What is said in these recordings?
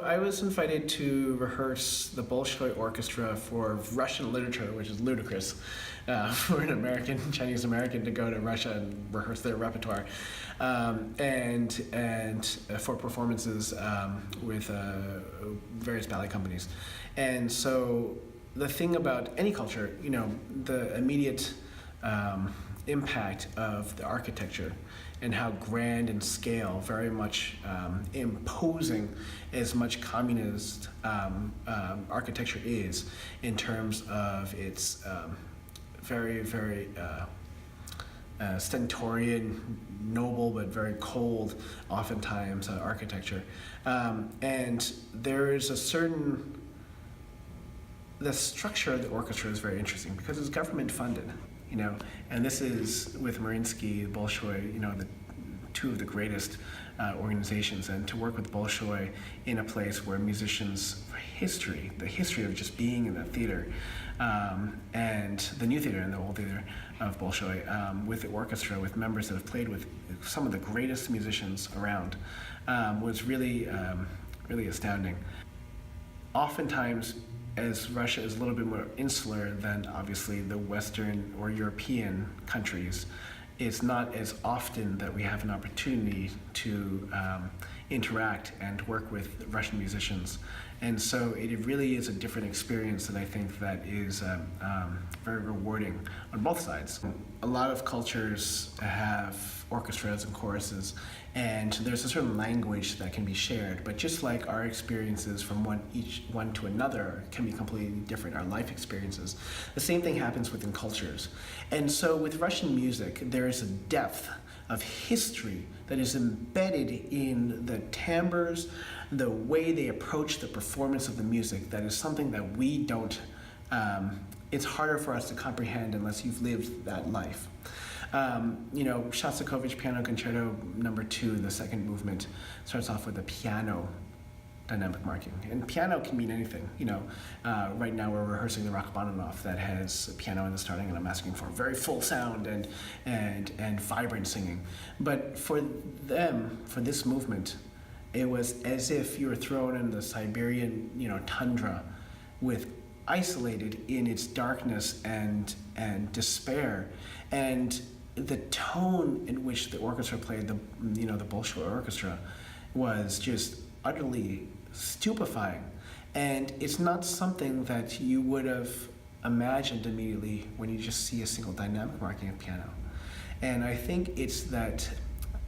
I was invited to rehearse the Bolshoi Orchestra for Russian literature, which is ludicrous for an American, Chinese American, to go to Russia and rehearse their repertoire, and for performances with various ballet companies. And so the thing about any culture, the immediate impact of the architecture and how grand in scale, very much imposing as much communist architecture is in terms of its very, very stentorian, noble, but very cold, oftentimes, architecture. And there is a certain, the structure of the orchestra is very interesting because it's government funded. And this is with Mariinsky, Bolshoi, two of the greatest organizations, and to work with Bolshoi in a place where musicians, the history of just being in the theater, and the new theater and the old theater of Bolshoi, with the orchestra, with members that have played with some of the greatest musicians around, was really, really astounding. Oftentimes, as Russia is a little bit more insular than obviously the Western or European countries, it's not as often that we have an opportunity to interact and work with Russian musicians. And so it really is a different experience, and I think that is very rewarding on both sides. A lot of cultures have orchestras and choruses, and there's a certain language that can be shared, but just like our experiences from each one to another can be completely different, our life experiences, the same thing happens within cultures. And so with Russian music, there is a depth of history that is embedded in the timbres, the way they approach the performance of the music, that is something that we don't, it's harder for us to comprehend unless you've lived that life. Shostakovich Piano Concerto No. 2, the second movement, starts off with a piano dynamic marking. And piano can mean anything. Right now we're rehearsing the Rachmaninoff that has a piano in the starting, and I'm asking for a very full sound and vibrant singing. But for them, for this movement, it was as if you were thrown in the Siberian, tundra, isolated in its darkness and despair. And the tone in which the orchestra played, the Bolshoi Orchestra, was just utterly stupefying. And it's not something that you would have imagined immediately when you just see a single dynamic marking of piano. And I think it's that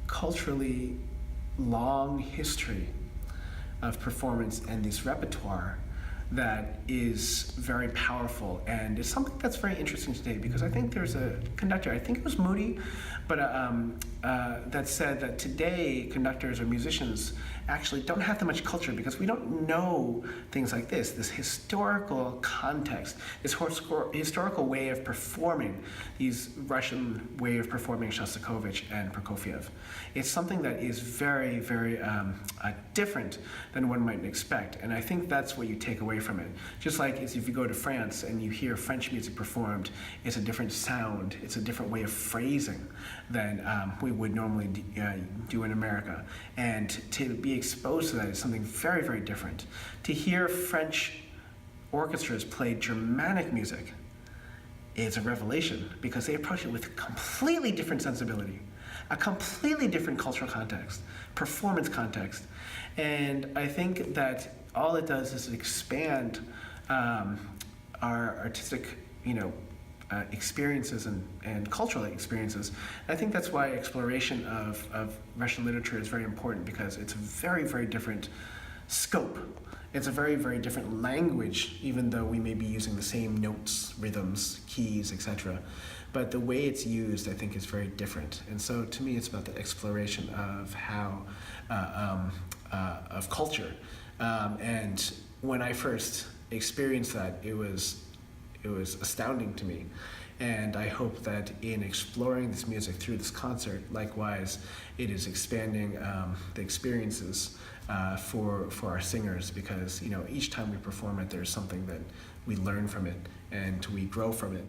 culturally long history of performance and this repertoire that is very powerful, and it's something that's very interesting today, because I think there's a conductor, I think it was Moody, but that said that today conductors or musicians actually don't have that much culture because we don't know things like this historical context, this historical way of performing, these Russian way of performing Shostakovich and Prokofiev. It's something that is very, very different than one might expect, and I think that's what you take away from it. Just like if you go to France and you hear French music performed, it's a different sound, it's a different way of phrasing than we would normally do in America. And to be exposed to that is something very, very different. To hear French orchestras play Germanic music is a revelation, because they approach it with a completely different sensibility, a completely different cultural context, performance context. And I think that all it does is expand our artistic, experiences and cultural experiences. And I think that's why exploration of Russian literature is very important, because it's a very, very different scope. It's a very, very different language, even though we may be using the same notes, rhythms, keys, etc. But the way it's used, I think, is very different. And so to me, it's about the exploration of how, of culture. And when I first experienced that, it was astounding to me. And I hope that in exploring this music through this concert, likewise, it is expanding the experiences for our singers, because each time we perform it, there's something that we learn from it and we grow from it.